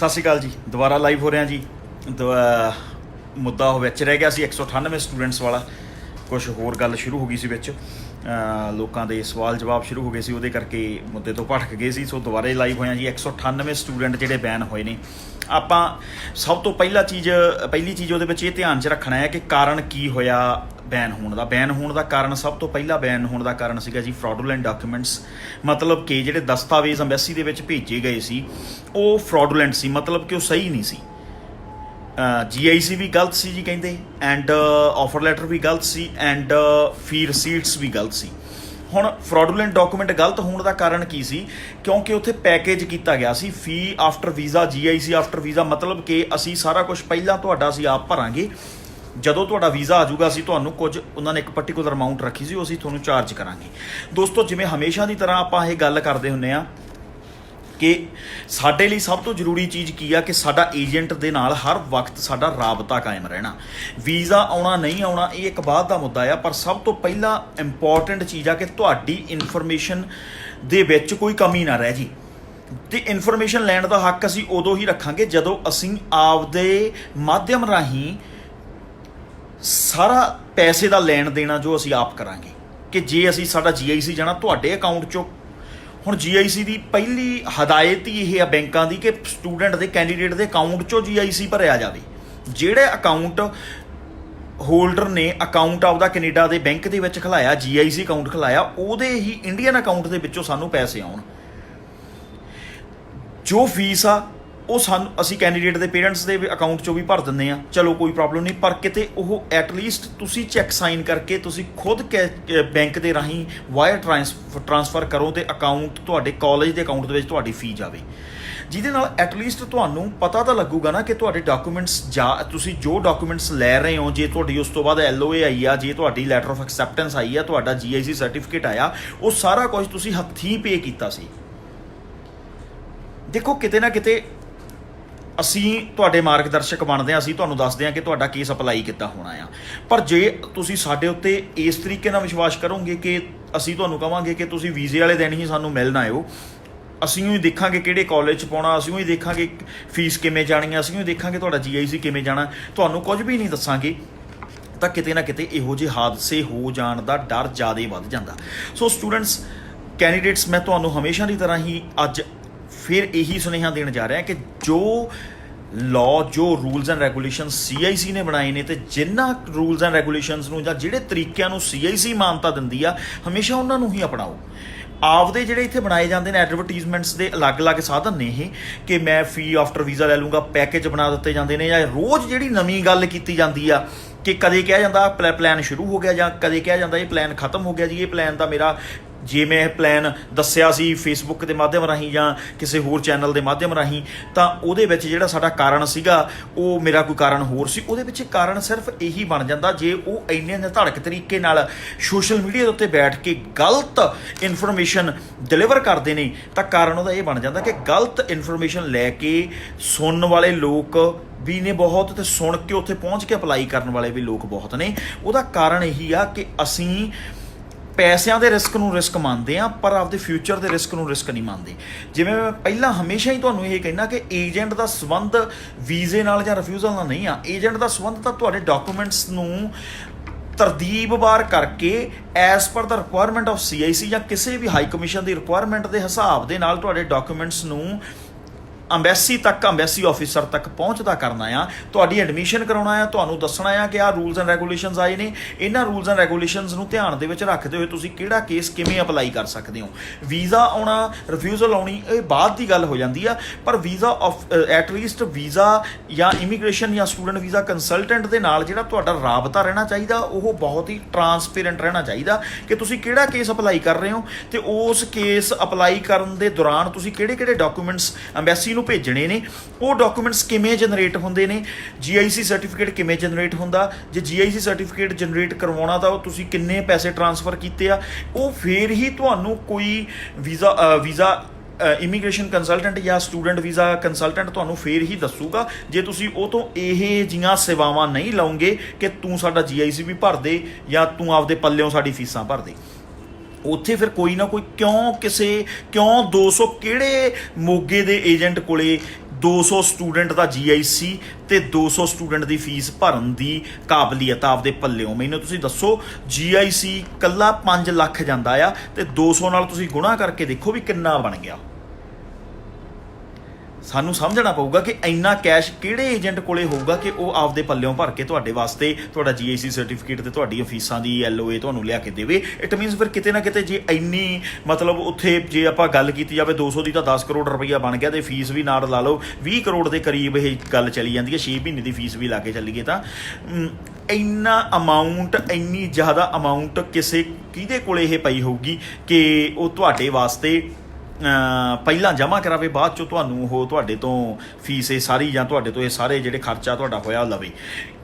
ਸਤਿ ਸ਼੍ਰੀ ਅਕਾਲ ਜੀ। ਦੁਬਾਰਾ ਲਾਈਵ ਹੋ ਰਿਹਾ ਜੀ। ਮੁੱਦਾ ਉਹ ਵਿੱਚ ਰਹਿ ਗਿਆ ਸੀ 198 ਸਟੂਡੈਂਟਸ ਵਾਲਾ। ਕੁਛ ਹੋਰ ਗੱਲ ਸ਼ੁਰੂ ਹੋ ਗਈ ਸੀ ਵਿੱਚ, ਲੋਕਾਂ ਦੇ ਸਵਾਲ ਜਵਾਬ ਸ਼ੁਰੂ ਹੋ ਗਏ ਸੀ, ਉਹਦੇ ਕਰਕੇ ਮੁੱਦੇ ਤੋਂ ਭਟਕ ਗਏ ਸੀ। ਸੋ ਦੁਬਾਰਾ ਲਾਈਵ ਹੋਇਆ ਜੀ। 198 ਸਟੂਡੈਂਟ ਜਿਹੜੇ ਬੈਨ ਹੋਏ ਨੇ। ਆਪਾਂ ਸਭ ਤੋਂ ਪਹਿਲੀ ਚੀਜ਼ ਉਹਦੇ ਵਿੱਚ ਇਹ ਧਿਆਨ 'ਚ ਰੱਖਣਾ ਹੈ ਕਿ ਕਾਰਨ ਕੀ ਹੋਇਆ ਬੈਨ ਹੋਣ ਦਾ ਕਾਰਨ। ਸਭ ਤੋਂ ਪਹਿਲਾਂ ਬੈਨ ਹੋਣ ਦਾ ਕਾਰਨ ਸੀਗਾ ਜੀ ਫਰਾਡੂਲੈਂਟ ਡਾਕੂਮੈਂਟਸ। ਮਤਲਬ ਕਿ ਜਿਹੜੇ ਦਸਤਾਵੇਜ਼ ਅੰਬੈਸੀ ਦੇ ਵਿੱਚ ਭੇਜੇ ਗਏ ਸੀ ਉਹ ਫਰਾਡੂਲੈਂਟ ਸੀ, ਮਤਲਬ ਕਿ ਉਹ ਸਹੀ ਨਹੀਂ ਸੀ। GIC ਵੀ ਗਲਤ ਸੀ ਜੀ ਕਹਿੰਦੇ, ਐਂਡ ਆਫਰ ਲੈਟਰ ਵੀ ਗਲਤ ਸੀ, ਐਂਡ ਫੀ ਰਸੀਟਸ ਵੀ ਗਲਤ ਸੀ। ਹੁਣ ਫਰਾਡੂਲੈਂਟ ਡਾਕੂਮੈਂਟ ਗਲਤ ਹੋਣ ਦਾ ਕਾਰਨ ਕੀ ਸੀ? ਕਿਉਂਕਿ ਉੱਥੇ ਪੈਕੇਜ ਕੀਤਾ ਗਿਆ ਸੀ fee after visa, GIC after visa. ਮਤਲਬ ਕਿ ਅਸੀਂ ਸਾਰਾ ਕੁਝ ਪਹਿਲਾਂ ਤੁਹਾਡਾ ਅਸੀਂ ਆਪ ਭਰਾਂਗੇ, ਜਦੋਂ ਤੁਹਾਡਾ ਵੀਜ਼ਾ ਆ ਜਾਊਗਾ ਅਸੀਂ ਤੁਹਾਨੂੰ ਕੁਝ, ਉਹਨਾਂ ਨੇ ਇੱਕ ਪਰਟੀਕੂਲਰ ਅਮਾਊਂਟ ਰੱਖੀ ਸੀ, ਉਹ ਅਸੀਂ ਤੁਹਾਨੂੰ ਚਾਰਜ ਕਰਾਂਗੇ। ਦੋਸਤੋ, ਜਿਵੇਂ ਹਮੇਸ਼ਾ ਦੀ ਤਰ੍ਹਾਂ ਆਪਾਂ ਇਹ ਗੱਲ ਕਰਦੇ ਹੁੰਦੇ ਹਾਂ ਕਿ ਸਾਡੇ ਲਈ ਸਭ ਤੋਂ ਜ਼ਰੂਰੀ ਚੀਜ਼ ਕੀ ਆ ਕਿ ਸਾਡਾ ਏਜੰਟ ਦੇ ਨਾਲ ਹਰ ਵਕਤ ਸਾਡਾ ਰਾਬਤਾ ਕਾਇਮ ਰਹਿਣਾ। ਵੀਜ਼ਾ ਆਉਣਾ ਨਹੀਂ ਆਉਣਾ ਇਹ ਇੱਕ ਬਾਅਦ ਦਾ ਮੁੱਦਾ ਆ, ਪਰ ਸਭ ਤੋਂ ਪਹਿਲਾਂ ਇੰਪੋਰਟੈਂਟ ਚੀਜ਼ ਆ ਕਿ ਤੁਹਾਡੀ ਇਨਫੋਰਮੇਸ਼ਨ ਦੇ ਵਿੱਚ ਕੋਈ ਕਮੀ ਨਾ ਰਹਿ ਜੀ। ਤੇ ਇਨਫੋਰਮੇਸ਼ਨ ਲੈਣ ਦਾ ਹੱਕ ਅਸੀਂ ਉਦੋਂ ਹੀ ਰੱਖਾਂਗੇ ਜਦੋਂ ਅਸੀਂ ਆਪਦੇ ਮਾਧਿਅਮ ਰਾਹੀਂ ਸਾਰਾ ਪੈਸੇ ਦਾ ਲੈਣ ਦੇਣਾ ਜੋ ਅਸੀਂ ਆਪ ਕਰਾਂਗੇ। ਕਿ ਜੇ ਅਸੀਂ ਸਾਡਾ GIC ਜਾਣਾ ਤੁਹਾਡੇ ਅਕਾਊਂਟ 'ਚੋਂ, ਹੁਣ GIC ਦੀ ਪਹਿਲੀ ਹਦਾਇਤ ਹੀ ਇਹ ਆ ਬੈਂਕਾਂ ਦੀ ਕਿ ਸਟੂਡੈਂਟ ਦੇ, ਕੈਂਡੀਡੇਟ ਦੇ ਅਕਾਊਂਟ 'ਚੋਂ GIC ਭਰਿਆ ਜਾਵੇ। ਜਿਹੜੇ ਅਕਾਊਂਟ ਹੋਲਡਰ ਨੇ ਅਕਾਊਂਟ ਆਪਦਾ ਕੈਨੇਡਾ ਦੇ ਬੈਂਕ ਦੇ ਵਿੱਚ ਖਲਾਇਆ, GIC ਅਕਾਊਂਟ ਖਲਾਇਆ, ਉਹਦੇ ਹੀ ਇੰਡੀਅਨ ਅਕਾਊਂਟ ਦੇ ਵਿੱਚੋਂ ਸਾਨੂੰ ਪੈਸੇ ਆਉਣ। ਜੋ ਫੀਸ ਆ ਉਹ ਅਸੀਂ ਕੈਂਡੀਡੇਟ ਦੇ ਪੇਰੈਂਟਸ ਦੇ ਅਕਾਊਂਟ 'ਚੋਂ ਵੀ ਭਰ ਦਿੰਦੇ ਆ, ਚਲੋ ਕੋਈ ਪ੍ਰੋਬਲਮ ਨਹੀਂ। ਪਰ ਕਿਤੇ ਉਹ ਐਟਲੀਸਟ ਤੁਸੀਂ ਚੈੱਕ ਸਾਈਨ ਕਰਕੇ ਤੁਸੀਂ ਖੁਦ ਬੈਂਕ ਦੇ ਰਾਹੀਂ ਵਾਇਰ ਟਰਾਂਸਫਰ ਕਰੋ ਤੇ ਅਕਾਊਂਟ, ਤੁਹਾਡੇ ਕਾਲਜ ਦੇ ਅਕਾਊਂਟ ਦੇ ਵਿੱਚ ਤੁਹਾਡੀ ਫੀ ਜਾਵੇ, ਜਿਹਦੇ ਨਾਲ ਐਟਲੀਸਟ ਤੁਹਾਨੂੰ ਪਤਾ ਤਾਂ ਲੱਗੂਗਾ ਨਾ ਕਿ ਤੁਹਾਡੇ ਡਾਕੂਮੈਂਟਸ ਤੁਸੀਂ ਜੋ ਡਾਕੂਮੈਂਟਸ ਲੈ ਰਹੇ ਹੋ, ਜੇ ਤੁਹਾਡੀ ਉਸ ਤੋਂ ਬਾਅਦ LOA ਆਈ ਆ, ਜੇ ਤੁਹਾਡੀ ਲੈਟਰ ਆਫ ਐਕਸੈਪਟੈਂਸ ਆਈ ਆ, ਤੁਹਾਡਾ GIC ਸਰਟੀਫਿਕੇਟ ਆਇਆ, ਉਹ ਸਾਰਾ ਕੁਝ ਤੁਸੀਂ ਹੱਥੀਂ ਪੇ ਕੀਤਾ ਸੀ। ਦੇਖੋ, ਕਿਤੇ ਨਾ ਕਿਤੇ ਅਸੀਂ ਤੁਹਾਡੇ ਮਾਰਗਦਰਸ਼ਕ ਬਣਦੇ ਹਾਂ, ਅਸੀਂ ਤੁਹਾਨੂੰ ਦੱਸਦੇ ਹਾਂ ਕਿ ਤੁਹਾਡਾ ਕੇਸ ਅਪਲਾਈ ਕਿੱਦਾਂ ਹੋਣਾ ਆ। ਪਰ ਜੇ ਤੁਸੀਂ ਸਾਡੇ ਉੱਤੇ ਇਸ ਤਰੀਕੇ ਨਾਲ ਵਿਸ਼ਵਾਸ ਕਰੋਗੇ ਕਿ ਅਸੀਂ ਤੁਹਾਨੂੰ ਕਹਾਂਗੇ ਕਿ ਤੁਸੀਂ ਵੀਜ਼ੇ ਵਾਲੇ ਦਿਨ ਹੀ ਸਾਨੂੰ ਮਿਲਣ ਆਇਓ, ਅਸੀਂ ਹੀ ਦੇਖਾਂਗੇ ਕਿਹੜੇ ਕਾਲਜ 'ਚ ਪਾਉਣਾ, ਅਸੀਂ ਹੀ ਦੇਖਾਂਗੇ ਫੀਸ ਕਿਵੇਂ ਜਾਣੀ ਆ, ਅਸੀਂ ਹੀ ਦੇਖਾਂਗੇ ਤੁਹਾਡਾ GIC ਕਿਵੇਂ ਜਾਣਾ, ਤੁਹਾਨੂੰ ਕੁਝ ਵੀ ਨਹੀਂ ਦੱਸਾਂਗੇ, ਤਾਂ ਕਿਤੇ ਨਾ ਕਿਤੇ ਇਹੋ ਜਿਹੇ ਹਾਦਸੇ ਹੋ ਜਾਣ ਦਾ ਡਰ ਜ਼ਿਆਦਾ ਵੱਧ ਜਾਂਦਾ। ਸੋ ਸਟੂਡੈਂਟਸ, ਕੈਂਡੀਡੇਟਸ, ਮੈਂ ਤੁਹਾਨੂੰ ਹਮੇਸ਼ਾ ਦੀ ਤਰ੍ਹਾਂ ਹੀ ਅੱਜ ਫਿਰ ਇਹੀ ਸੁਨੇਹਾ ਦੇਣ ਜਾ ਰਿਹਾ ਕਿ ਜੋ ਲਾਅ, ਜੋ ਰੂਲਸ ਐਂਡ ਰੈਗੂਲੇਸ਼ਨਸ CIC ਨੇ ਬਣਾਏ ਨੇ, ਤੇ ਜਿਨ੍ਹਾਂ ਰੂਲਸ ਐਂਡ ਰੈਗੂਲੇਸ਼ਨਸ ਨੂੰ ਜਾਂ ਜਿਹੜੇ ਤਰੀਕਿਆਂ ਨੂੰ CIC ਮਾਨਤਾ ਦਿੰਦੀ ਆ, ਹਮੇਸ਼ਾ ਉਹਨਾਂ ਨੂੰ ਹੀ ਅਪਣਾਓ। ਆਪਦੇ ਜਿਹੜੇ ਇੱਥੇ ਬਣਾਏ ਜਾਂਦੇ ਨੇ ਐਡਵਰਟੀਜ਼ਮੈਂਟਸ ਦੇ ਅਲੱਗ-ਅਲੱਗ ਸਾਧਨ ਨੇ ਇਹ, ਕਿ ਮੈਂ ਫੀ ਆਫਟਰ ਵੀਜ਼ਾ ਲੈ ਲੂੰਗਾ, ਪੈਕੇਜ ਬਣਾ ਦਿੱਤੇ ਜਾਂਦੇ ਨੇ, ਜਾਂ ਰੋਜ਼ ਜਿਹੜੀ ਨਵੀਂ ਗੱਲ ਕੀਤੀ ਜਾਂਦੀ ਆ ਕਿ ਕਦੇ ਕਿਹਾ ਜਾਂਦਾ ਪਲਾਨ ਸ਼ੁਰੂ ਹੋ ਗਿਆ, ਜਾਂ ਕਦੇ ਕਿਹਾ ਜਾਂਦਾ ਇਹ ਪਲਾਨ ਖਤਮ ਹੋ ਗਿਆ ਜੀ, ਇਹ ਪਲਾਨ ਤਾਂ ਮੇਰਾ, ਜੇ ਮੈਂ ਇਹ ਪਲਾਨ ਦੱਸਿਆ ਸੀ ਫੇਸਬੁੱਕ ਦੇ ਮਾਧਿਅਮ ਰਾਹੀਂ ਜਾਂ ਕਿਸੇ ਹੋਰ ਚੈਨਲ ਦੇ ਮਾਧਿਅਮ ਰਾਹੀਂ, ਤਾਂ ਉਹਦੇ ਵਿੱਚ ਜਿਹੜਾ ਸਾਡਾ ਕਾਰਨ ਸੀਗਾ ਉਹ ਮੇਰਾ ਕੋਈ ਕਾਰਨ ਹੋਰ ਸੀ। ਉਹਦੇ ਵਿੱਚ ਕਾਰਨ ਸਿਰਫ ਇਹੀ ਬਣ ਜਾਂਦਾ ਜੇ ਉਹ ਇੰਨੇ ਨਿਰਧੜਕ ਤਰੀਕੇ ਨਾਲ ਸੋਸ਼ਲ ਮੀਡੀਆ ਦੇ ਉੱਤੇ ਬੈਠ ਕੇ ਗਲਤ ਇਨਫੋਰਮੇਸ਼ਨ ਡਿਲੀਵਰ ਕਰਦੇ ਨੇ, ਤਾਂ ਕਾਰਨ ਉਹਦਾ ਇਹ ਬਣ ਜਾਂਦਾ ਕਿ ਗਲਤ ਇਨਫੋਰਮੇਸ਼ਨ ਲੈ ਕੇ ਸੁਣਨ ਵਾਲੇ ਲੋਕ ਵੀ ਨੇ ਬਹੁਤ, ਤੇ ਸੁਣ ਕੇ ਉੱਥੇ ਪਹੁੰਚ ਕੇ ਅਪਲਾਈ ਕਰਨ ਵਾਲੇ ਵੀ ਲੋਕ ਬਹੁਤ ਨੇ। ਉਹਦਾ ਕਾਰਨ ਇਹੀ ਆ ਕਿ ਅਸੀਂ ਪੈਸਿਆਂ ਦੇ ਰਿਸਕ ਨੂੰ ਰਿਸਕ ਮੰਨਦੇ ਆ, ਪਰ ਆਪਦੇ ਫਿਊਚਰ ਦੇ ਰਿਸਕ ਨੂੰ ਰਿਸਕ ਨਹੀਂ ਮੰਨਦੇ। ਜਿਵੇਂ ਮੈਂ ਪਹਿਲਾਂ ਹਮੇਸ਼ਾ ਹੀ ਤੁਹਾਨੂੰ ਇਹ ਕਹਿੰਦਾ ਕਿ ਏਜੰਟ ਦਾ ਸੰਬੰਧ ਵੀਜ਼ੇ ਨਾਲ ਜਾਂ ਰਿਫਿਊਜ਼ਲ ਨਾਲ ਨਹੀਂ ਆ। ਏਜੰਟ ਦਾ ਸੰਬੰਧ ਤਾਂ ਤੁਹਾਡੇ ਡਾਕੂਮੈਂਟਸ ਨੂੰ ਤਰਤੀਬਵਾਰ ਕਰਕੇ as per the requirement of CIC ਜਾਂ ਕਿਸੇ ਵੀ ਹਾਈ ਕਮਿਸ਼ਨ ਦੀ ਰਿਕੁਆਇਰਮੈਂਟ ਦੇ ਹਿਸਾਬ ਦੇ ਨਾਲ ਤੁਹਾਡੇ ਡਾਕੂਮੈਂਟਸ ਨੂੰ ਅੰਬੈਸੀ ਤੱਕ, ਅੰਬੈਸੀ ਆਫਿਸਰ ਤੱਕ ਪਹੁੰਚਦਾ ਕਰਨਾ ਆ। ਤੁਹਾਡੀ ਐਡਮਿਸ਼ਨ ਕਰਾਉਣਾ ਆ, ਤੁਹਾਨੂੰ ਦੱਸਣਾ ਆ ਕਿ ਆਹ ਰੂਲਸ ਐਂਡ ਰੈਗੂਲੇਸ਼ਨਸ ਆਏ ਨੇ, ਇਹਨਾਂ ਰੂਲਸ ਐਂਡ ਰੈਗੂਲੇਸ਼ਨਸ ਨੂੰ ਧਿਆਨ ਦੇ ਵਿੱਚ ਰੱਖਦੇ ਹੋਏ ਤੁਸੀਂ ਕਿਹੜਾ ਕੇਸ ਕਿਵੇਂ ਅਪਲਾਈ ਕਰ ਸਕਦੇ ਹੋ। ਵੀਜ਼ਾ ਆਉਣਾ, ਰਿਫਿਊਜ਼ਲ ਆਉਣੀ, ਇਹ ਬਾਅਦ ਦੀ ਗੱਲ ਹੋ ਜਾਂਦੀ ਆ, ਪਰ ਵੀਜ਼ਾ ਐਟਲੀਸਟ ਵੀਜ਼ਾ ਜਾਂ ਇਮੀਗ੍ਰੇਸ਼ਨ ਜਾਂ ਸਟੂਡੈਂਟ ਵੀਜ਼ਾ ਕੰਸਲਟੈਂਟ ਦੇ ਨਾਲ ਜਿਹੜਾ ਤੁਹਾਡਾ ਰਾਬਤਾ ਰਹਿਣਾ ਚਾਹੀਦਾ, ਉਹ ਬਹੁਤ ਹੀ ਟਰਾਂਸਪੇਰੈਂਟ ਰਹਿਣਾ ਚਾਹੀਦਾ ਕਿ ਤੁਸੀਂ ਕਿਹੜਾ ਕੇਸ ਅਪਲਾਈ ਕਰ ਰਹੇ ਹੋ, ਤੇ ਉਸ ਕੇਸ ਅਪਲਾਈ ਕਰਨ ਦੇ ਦੌਰਾਨ ਤੁਸੀਂ ਕਿਹੜੇ ਡਾਕੂਮੈਂਟਸ ਅੰਬੈਸੀ ਨੂੰ ਭੇਜਣੇ ਨੇ, ਉਹ ਡਾਕੂਮੈਂਟਸ ਕਿਵੇਂ ਜਨਰੇਟ ਹੁੰਦੇ ਨੇ, GIC ਸਰਟੀਫਿਕੇਟ ਕਿਵੇਂ ਜਨਰੇਟ ਹੁੰਦਾ, ਜੇ GIC ਸਰਟੀਫਿਕੇਟ ਜਨਰੇਟ ਕਰਵਾਉਣਾ ਤਾਂ ਉਹ ਤੁਸੀਂ ਕਿੰਨੇ ਪੈਸੇ ਟਰਾਂਸਫਰ ਕੀਤੇ ਆ, ਉਹ ਫਿਰ ਹੀ ਤੁਹਾਨੂੰ ਕੋਈ ਵੀਜ਼ਾ ਇਮੀਗ੍ਰੇਸ਼ਨ ਕੰਸਲਟੈਂਟ ਜਾਂ ਸਟੂਡੈਂਟ ਵੀਜ਼ਾ ਕੰਸਲਟੈਂਟ ਤੁਹਾਨੂੰ ਫਿਰ ਹੀ ਦੱਸੂਗਾ। ਜੇ ਤੁਸੀਂ ਉਹ ਤੋਂ ਇਹ ਜਿਹੀਆਂ ਸੇਵਾਵਾਂ ਨਹੀਂ ਲਓਗੇ ਕਿ ਤੂੰ ਸਾਡਾ GIC ਵੀ ਭਰ ਦੇ ਜਾਂ ਤੂੰ ਆਪਦੇ ਪੱਲਿਓਂ ਸਾਡੀ ਫੀਸਾਂ ਭਰ ਦੇ, ਉੱਥੇ ਫਿਰ ਕੋਈ ਨਾ ਕੋਈ ਕਿਉਂ 200 ਕਿਹੜੇ ਮੋਗੇ ਦੇ ਏਜੰਟ ਕੋਲੇ 200 ਸਟੂਡੈਂਟ ਦਾ GIC ਤੇ 200 ਸਟੂਡੈਂਟ ਦੀ ਫੀਸ ਭਰਨ ਦੀ ਕਾਬਲੀਅਤ ਆਪਦੇ ਪੱਲਿਓਂ। ਮੈਨੂੰ ਤੁਸੀਂ ਦੱਸੋ GIC ਕੱਲਾ 5 ਲੱਖ ਜਾਂਦਾ ਆ ਤੇ 200 ਨਾਲ ਤੁਸੀਂ ਗੁਣਾ ਕਰਕੇ ਦੇਖੋ ਵੀ ਕਿੰਨਾ ਬਣ ਗਿਆ। ਸਾਨੂੰ ਸਮਝਣਾ ਪਊਗਾ ਕਿ ਇੰਨਾ ਕੈਸ਼ ਕਿਹੜੇ ਏਜੰਟ ਕੋਲੇ ਹੋਊਗਾ ਕਿ ਉਹ ਆਪਦੇ ਪੱਲਿਓਂ ਭਰ ਕੇ ਤੁਹਾਡੇ ਵਾਸਤੇ ਤੁਹਾਡਾ GIC ਸਰਟੀਫਿਕੇਟ ਤੇ ਤੁਹਾਡੀਆਂ ਫੀਸਾਂ ਦੀ LOA ਤੁਹਾਨੂੰ ਲਿਆ ਕੇ ਦੇਵੇ। ਇਟ ਮੀਨਸ ਫਿਰ ਕਿਤੇ ਨਾ ਕਿਤੇ ਜੇ ਇੰਨੀ ਮਤਲਬ ਉੱਥੇ ਜੇ ਆਪਾਂ ਗੱਲ ਕੀਤੀ ਜਾਵੇ 200 ਦੀ ਤਾਂ 10 ਕਰੋੜ ਰੁਪਈਆ ਬਣ ਗਿਆ ਤੇ ਫੀਸ ਵੀ ਨਾਲ ਲਾ ਲਓ 20 ਕਰੋੜ ਦੇ ਕਰੀਬ ਇਹ ਗੱਲ ਚਲੀ ਜਾਂਦੀ ਹੈ। 6 ਮਹੀਨੇ ਦੀ ਫੀਸ ਵੀ ਲਾ ਕੇ ਚੱਲੀਏ ਤਾਂ ਇੰਨਾ ਅਮਾਊਂਟ, ਇੰਨੀ ਜ਼ਿਆਦਾ ਅਮਾਊਂਟ ਕਿਸੇ ਕਿਹਦੇ ਕੋਲੇ ਇਹ ਪਈ ਹੋਊਗੀ ਕਿ ਉਹ ਤੁਹਾਡੇ ਵਾਸਤੇ ਪਹਿਲਾਂ ਜਮ੍ਹਾਂ ਕਰਾਵੇ, ਬਾਅਦ 'ਚੋਂ ਤੁਹਾਨੂੰ ਉਹ ਤੁਹਾਡੇ ਤੋਂ ਫੀਸ ਇਹ ਸਾਰੀ ਜਾਂ ਤੁਹਾਡੇ ਤੋਂ ਇਹ ਸਾਰੇ ਜਿਹੜੇ ਖਰਚਾ ਤੁਹਾਡਾ ਹੋਇਆ ਲਵੇ।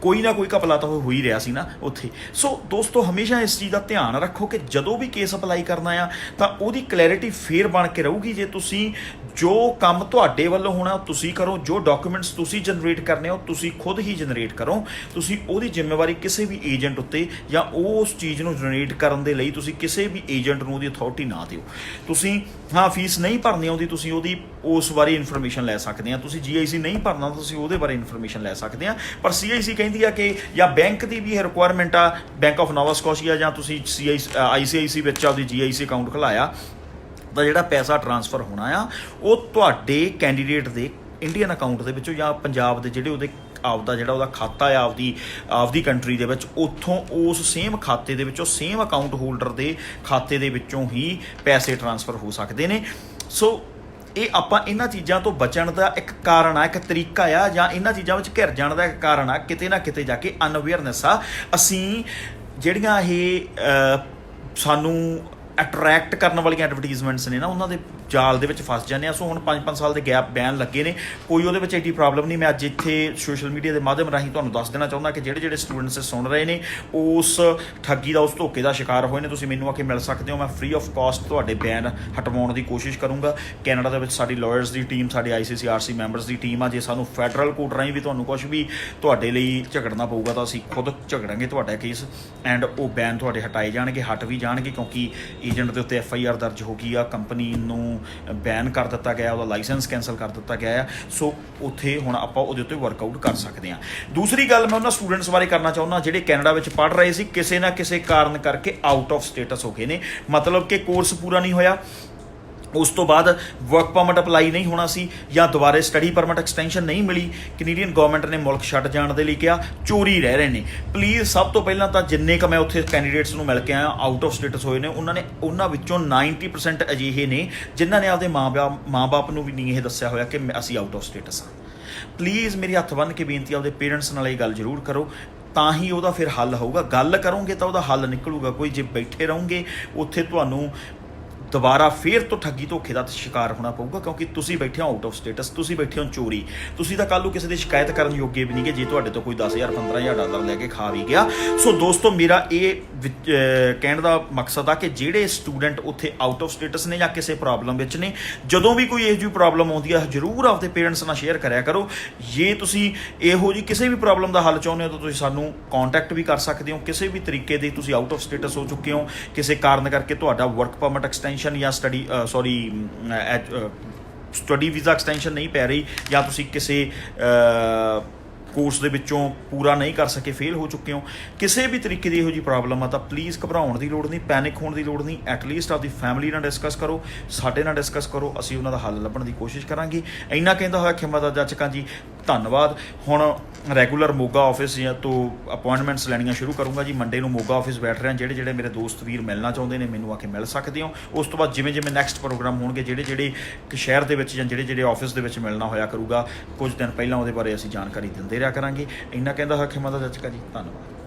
ਕੋਈ ਨਾ ਕੋਈ ਘਪਲਾ ਤਾਂ ਹੋ ਹੀ ਰਿਹਾ ਸੀ ਨਾ ਉੱਥੇ। ਸੋ ਦੋਸਤੋ ਹਮੇਸ਼ਾ ਇਸ ਚੀਜ਼ ਦਾ ਧਿਆਨ ਰੱਖੋ ਕਿ ਜਦੋਂ ਵੀ ਕੇਸ ਅਪਲਾਈ ਕਰਨਾ ਆ ਤਾਂ ਉਹਦੀ ਕਲੈਰਿਟੀ ਫੇਰ ਬਣ ਕੇ ਰਹੂਗੀ ਜੇ ਤੁਸੀਂ ਜੋ ਕੰਮ ਤੁਹਾਡੇ ਵੱਲੋਂ ਹੋਣਾ ਤੁਸੀਂ ਕਰੋ, ਜੋ ਡਾਕੂਮੈਂਟਸ ਤੁਸੀਂ ਜਨਰੇਟ ਕਰਨੇ ਹੋ ਤੁਸੀਂ ਖੁਦ ਹੀ ਜਨਰੇਟ ਕਰੋ। ਤੁਸੀਂ ਉਹਦੀ ਜ਼ਿੰਮੇਵਾਰੀ ਕਿਸੇ ਵੀ ਏਜੰਟ ਉੱਤੇ ਜਾਂ ਉਸ ਚੀਜ਼ ਨੂੰ ਜਨਰੇਟ ਕਰਨ ਦੇ ਲਈ ਤੁਸੀਂ ਕਿਸੇ ਵੀ ਏਜੰਟ ਨੂੰ ਉਹਦੀ ਅਥਾਰਟੀ ਨਾ ਦਿਓ। ਤੁਸੀਂ ਹਾਂ ਫੀਸ ਨਹੀਂ ਭਰਨੀ ਆਉਂਦੀ ਤੁਸੀਂ ਉਹਦੀ ਉਸ ਬਾਰੇ ਇਨਫੋਰਮੇਸ਼ਨ ਲੈ ਸਕਦੇ ਆ। ਤੁਸੀਂ GIC ਨਹੀਂ ਭਰਨਾ ਤੁਸੀਂ ਉਹਦੇ ਬਾਰੇ ਇਨਫੋਰਮੇਸ਼ਨ ਲੈ ਸਕਦੇ ਆ। ਪਰ CIC ਕਹਿੰਦੀ ਆ ਕਿ ਜਾਂ ਬੈਂਕ ਦੀ ਵੀ ਇਹ ਰਿਕੁਆਇਰਮੈਂਟ ਆ, ਬੈਂਕ ਆਫ ਨੋਵਾ ਸਕੋਸ਼ੀਆ ਜਾਂ ਤੁਸੀਂ ICIC ਵਿੱਚ ਆਪਦੀ GIC ਅਕਾਊਂਟ ਖੁਲਾਇਆ ਤਾਂ ਜਿਹੜਾ ਪੈਸਾ ਟਰਾਂਸਫਰ ਹੋਣਾ ਆ ਉਹ ਤੁਹਾਡੇ ਕੈਂਡੀਡੇਟ ਦੇ ਇੰਡੀਅਨ ਅਕਾਊਂਟ ਦੇ ਵਿੱਚੋਂ ਜਾਂ ਪੰਜਾਬ ਦੇ ਜਿਹੜੇ ਉਹਦੇ ਆਪਦਾ ਜਿਹੜਾ ਉਹਦਾ ਖਾਤਾ ਆ ਆਪਦੀ ਕੰਟਰੀ ਦੇ ਵਿੱਚ ਉੱਥੋਂ ਉਸ ਸੇਮ ਖਾਤੇ ਦੇ ਵਿੱਚੋਂ ਸੇਮ ਅਕਾਊਂਟ ਹੋਲਡਰ ਦੇ ਖਾਤੇ ਦੇ ਵਿੱਚੋਂ ਹੀ ਪੈਸੇ ਟਰਾਂਸਫਰ ਹੋ ਸਕਦੇ ਨੇ। ਸੋ ਇਹ ਆਪਾਂ ਇਹਨਾਂ ਚੀਜ਼ਾਂ ਤੋਂ ਬਚਣ ਦਾ ਇੱਕ ਕਾਰਨ ਆ, ਇੱਕ ਤਰੀਕਾ ਆ, ਜਾਂ ਇਹਨਾਂ ਚੀਜ਼ਾਂ ਵਿੱਚ ਘਿਰ ਜਾਣ ਦਾ ਇੱਕ ਕਾਰਨ ਆ ਕਿਤੇ ਨਾ ਕਿਤੇ ਜਾ ਕੇ ਅਨਅਵੇਅਰਨੈਸ ਆ। ਅਸੀਂ ਜਿਹੜੀਆਂ ਇਹ ਸਾਨੂੰ ਅਟਰੈਕਟ ਕਰਨ ਵਾਲੀਆਂ ਐਡਵਰਟੀਜ਼ਮੈਂਟਸ ਨੇ ਨਾ ਉਹਨਾਂ ਦੇ ਜਾਲ ਦੇ ਵਿੱਚ ਫਸ ਜਾਂਦੇ ਆ। ਸੋ ਹੁਣ 5-5 ਸਾਲ ਦੇ ਗੈਪ ਬੈਨ ਲੱਗੇ ਨੇ, ਕੋਈ ਉਹਦੇ ਵਿੱਚ ਐਡੀ ਪ੍ਰੋਬਲਮ ਨਹੀਂ। ਮੈਂ ਅੱਜ ਇੱਥੇ ਸੋਸ਼ਲ ਮੀਡੀਆ ਦੇ ਮਾਧਿਅਮ ਰਾਹੀਂ ਤੁਹਾਨੂੰ ਦੱਸ ਦੇਣਾ ਚਾਹੁੰਦਾ ਕਿ ਜਿਹੜੇ ਸਟੂਡੈਂਟਸ ਸੁਣ ਰਹੇ ਨੇ ਉਸ ਠੱਗੀ ਦਾ, ਉਸ ਧੋਖੇ ਦਾ ਸ਼ਿਕਾਰ ਹੋਏ ਨੇ, ਤੁਸੀਂ ਮੈਨੂੰ ਆ ਕੇ ਮਿਲ ਸਕਦੇ ਹੋ। ਮੈਂ ਫ੍ਰੀ ਆਫ ਕਾਸਟ ਤੁਹਾਡੇ ਬੈਨ ਹਟਵਾਉਣ ਦੀ ਕੋਸ਼ਿਸ਼ ਕਰੂੰਗਾ। ਕੈਨੇਡਾ ਦੇ ਵਿੱਚ ਸਾਡੀ ਲਾਇਰਸ ਦੀ ਟੀਮ, ਸਾਡੀ ICCRC ਮੈਂਬਰਸ ਦੀ ਟੀਮ ਆ। ਜੇ ਸਾਨੂੰ ਫੈਡਰਲ ਕੋਰਟ ਰਾਹੀਂ ਵੀ ਤੁਹਾਨੂੰ ਕੁਛ ਵੀ ਤੁਹਾਡੇ ਲਈ ਝਗੜਨਾ ਪਊਗਾ ਤਾਂ ਅਸੀਂ ਖੁਦ ਝਗੜਾਂਗੇ ਤੁਹਾਡਾ ਕੇਸ ਐਂਡ ਉਹ ਬੈਨ ਤੁਹਾਡੇ ਹਟਾਏ ਜਾਣਗੇ, ਹਟ ਵੀ ਜਾਣਗੇ ਕਿਉਂਕਿ ਏਜੰਟ ਦੇ ਉੱਤੇ FIR ਦਰਜ ਹੋ ਗਈ ਆ, ਕੰਪਨੀ ਨੂੰ ਬੈਨ ਕਰ ਦਿੱਤਾ ਗਿਆ, ਉਹਦਾ ਲਾਇਸੈਂਸ ਕੈਂਸਲ ਕਰ ਦਿੱਤਾ ਗਿਆ ਆ। ਸੋ ਉੱਥੇ ਹੁਣ ਆਪਾਂ ਉਹਦੇ ਉੱਤੇ ਵਰਕਆਊਟ ਕਰ ਸਕਦੇ ਹਾਂ। ਦੂਸਰੀ ਗੱਲ ਮੈਂ ਉਹਨਾਂ ਸਟੂਡੈਂਟਸ ਬਾਰੇ ਕਰਨਾ ਚਾਹੁੰਦਾ ਜਿਹੜੇ ਕੈਨੇਡਾ ਵਿੱਚ ਪੜ੍ਹ ਰਹੇ ਸੀ, ਕਿਸੇ ਨਾ ਕਿਸੇ ਕਾਰਨ ਕਰਕੇ ਆਊਟ ਆਫ ਸਟੇਟਸ ਹੋ ਗਏ ਨੇ, ਮਤਲਬ ਕਿ ਕੋਰਸ ਪੂਰਾ ਨਹੀਂ ਹੋਇਆ, ਉਸ ਤੋਂ ਬਾਅਦ ਵਰਕ ਪਰਮਿਟ ਅਪਲਾਈ ਨਹੀਂ ਹੋਣਾ ਸੀ ਜਾਂ ਦੁਬਾਰੇ ਸਟੱਡੀ ਪਰਮਿਟ ਐਕਸਟੈਂਸ਼ਨ ਨਹੀਂ ਮਿਲੀ, ਕੈਨੇਡੀਅਨ ਗਵਰਨਮੈਂਟ ਨੇ ਮੁਲਕ ਛੱਡ ਜਾਣ ਦੇ ਲਈ ਕਿਹਾ, ਚੋਰੀ ਰਹਿ ਰਹੇ ਨੇ। ਪਲੀਜ਼ ਸਭ ਤੋਂ ਪਹਿਲਾਂ ਤਾਂ ਜਿੰਨੇ ਕੁ ਮੈਂ ਉੱਥੇ ਕੈਂਡੀਡੇਟਸ ਨੂੰ ਮਿਲ ਕੇ ਆਇਆ ਆਊਟ ਆਫ ਸਟੇਟਸ ਹੋਏ ਨੇ ਉਹਨਾਂ ਵਿੱਚੋਂ 90% ਅਜਿਹੇ ਨੇ ਜਿਨ੍ਹਾਂ ਨੇ ਆਪਦੇ ਮਾਂ-ਬਾਪ ਨੂੰ ਵੀ ਨਹੀਂ ਇਹ ਦੱਸਿਆ ਹੋਇਆ ਕਿ ਅਸੀਂ ਆਊਟ ਆਫ ਸਟੇਟਸ ਹਾਂ। ਪਲੀਜ਼ ਮੇਰੀ ਹੱਥ ਬੰਨ੍ਹ ਕੇ ਬੇਨਤੀ ਆਪਦੇ ਪੇਰੈਂਟਸ ਨਾਲ ਇਹ ਗੱਲ ਜ਼ਰੂਰ ਕਰੋ, ਤਾਂ ਹੀ ਉਹਦਾ ਫਿਰ ਹੱਲ ਹੋਊਗਾ। ਗੱਲ ਕਰੋਗੇ ਤਾਂ ਉਹਦਾ ਹੱਲ ਨਿਕਲੂਗਾ। ਕੋਈ ਜੇ ਬੈਠੇ ਰਹੋਗੇ ਉੱਥੇ ਤੁਹਾਨੂੰ ਦੁਬਾਰਾ ਫੇਰ ਤੋਂ ਠੱਗੀ ਧੋਖੇ ਦਾ ਸ਼ਿਕਾਰ ਹੋਣਾ ਪਊਗਾ ਕਿਉਂਕਿ ਤੁਸੀਂ ਬੈਠੇ ਹੋ ਆਊਟ ਆਫ ਸਟੇਟਸ, ਤੁਸੀਂ ਬੈਠੇ ਹੋ ਚੋਰੀ। ਤੁਸੀਂ ਤਾਂ ਕੱਲ੍ਹ ਨੂੰ ਕਿਸੇ ਦੀ ਸ਼ਿਕਾਇਤ ਕਰਨ ਯੋਗੇ ਵੀ ਨਹੀਂਗੇ ਜੇ ਤੁਹਾਡੇ ਤੋਂ ਕੋਈ 10,000 15,000 ਡਾਲਰ ਲੈ ਕੇ ਖਾ ਵੀ ਗਿਆ। ਸੋ ਦੋਸਤੋ ਮੇਰਾ ਇਹ ਕਹਿਣ ਦਾ ਮਕਸਦ ਆ ਕਿ ਜਿਹੜੇ ਸਟੂਡੈਂਟ ਉੱਥੇ ਆਊਟ ਆਫ ਸਟੇਟਸ ਨੇ ਜਾਂ ਕਿਸੇ ਪ੍ਰੋਬਲਮ ਵਿੱਚ ਨੇ, ਜਦੋਂ ਵੀ ਕੋਈ ਇਹੋ ਜਿਹੀ ਪ੍ਰੋਬਲਮ ਆਉਂਦੀ ਆ ਜ਼ਰੂਰ ਆਪਦੇ ਪੇਰੈਂਟਸ ਨਾਲ ਸ਼ੇਅਰ ਕਰਿਆ ਕਰੋ। ਜੇ ਤੁਸੀਂ ਇਹੋ ਜਿਹੀ ਕਿਸੇ ਵੀ ਪ੍ਰੋਬਲਮ ਦਾ ਹੱਲ ਚਾਹੁੰਦੇ ਹੋ ਤਾਂ ਤੁਸੀਂ ਸਾਨੂੰ ਕੰਟੈਕਟ ਵੀ ਕਰ ਸਕਦੇ ਹੋ। ਕਿਸੇ ਵੀ ਤਰੀਕੇ ਦੇ ਤੁਸੀਂ ਆਊਟ ਆਫ ਸਟੇਟਸ ਹੋ ਚੁੱਕੇ ਹੋ, ਕਿਸੇ ਕਾਰਨ ਕਰਕੇ ਤੁਹਾਡਾ ਵਰਕ ਪਰਮਿਟ ਐਕਸਟੈਂਸ਼ਨ ਜਾਂ ਸਟੱਡੀ ਵੀਜ਼ਾ ਐਕਸਟੈਂਸ਼ਨ ਨਹੀਂ ਪੈ ਰਹੀ ਜਾਂ ਤੁਸੀਂ ਕਿਸੇ ਕੋਰਸ ਦੇ ਵਿੱਚੋਂ ਪੂਰਾ ਨਹੀਂ ਕਰ ਸਕੇ, ਫੇਲ ਹੋ ਚੁੱਕੇ ਹੋ, ਕਿਸੇ ਵੀ ਤਰੀਕੇ ਦੀ ਇਹੋ ਜਿਹੀ ਪ੍ਰੋਬਲਮ ਆ ਤਾਂ ਪਲੀਜ਼ ਘਬਰਾਉਣ ਦੀ ਲੋੜ ਨਹੀਂ, ਪੈਨਿਕ ਹੋਣ ਦੀ ਲੋੜ ਨਹੀਂ। ਐਟਲੀਸਟ ਆਪਦੀ ਫੈਮਿਲੀ ਨਾਲ ਡਿਸਕਸ ਕਰੋ, ਸਾਡੇ ਨਾਲ ਡਿਸਕਸ ਕਰੋ, ਅਸੀਂ ਉਹਨਾਂ ਦਾ ਹੱਲ ਲੱਭਣ ਦੀ ਕੋਸ਼ਿਸ਼ ਕਰਾਂਗੇ। ਇੰਨਾ ਕਹਿੰਦਾ ਹੋਇਆ ਖਿਮਾ ਦਾ ਜਾਚਕਾਂ ਜੀ ਧੰਨਵਾਦ। ਹੁਣ ਰੈਗੂਲਰ ਮੋਗਾ ਆਫਿਸ ਜਾਂ ਤੋਂ ਅਪੁਆਇੰਟਮੈਂਟਸ ਲੈਣੀਆਂ ਸ਼ੁਰੂ ਕਰੂੰਗਾ ਜੀ। ਮੰਡੇ ਨੂੰ ਮੋਗਾ ਆਫਿਸ ਬੈਠ ਰਹੇ ਜਿਹੜੇ ਮੇਰੇ ਦੋਸਤ ਵੀਰ ਮਿਲਣਾ ਚਾਹੁੰਦੇ ਨੇ ਮੈਨੂੰ ਆ ਕੇ ਮਿਲ ਸਕਦੇ ਹੋ। ਉਸ ਤੋਂ ਬਾਅਦ ਜਿਵੇਂ ਨੈਕਸਟ ਪ੍ਰੋਗਰਾਮ ਹੋਣਗੇ ਜਿਹੜੇ ਸ਼ਹਿਰ ਦੇ ਵਿੱਚ ਜਾਂ ਜਿਹੜੇ ਆਫਿਸ ਦੇ ਵਿੱਚ ਮਿਲਣਾ ਹੋਇਆ ਕਰੂਗਾ ਕੁਝ ਦਿਨ ਪਹਿਲਾਂ ਉਹਦੇ ਬਾਰੇ ਅਸੀਂ ਜਾਣਕਾਰੀ ਦਿੰਦੇ ਰਿਹਾ ਕਰਾਂਗੇ। ਇੰਨਾ ਕਹਿੰਦਾ ਹੋਇਆ ਖਿਮਾ ਦਾ ਜਾਚਕਾਂ ਜੀ ਧੰਨਵਾਦ।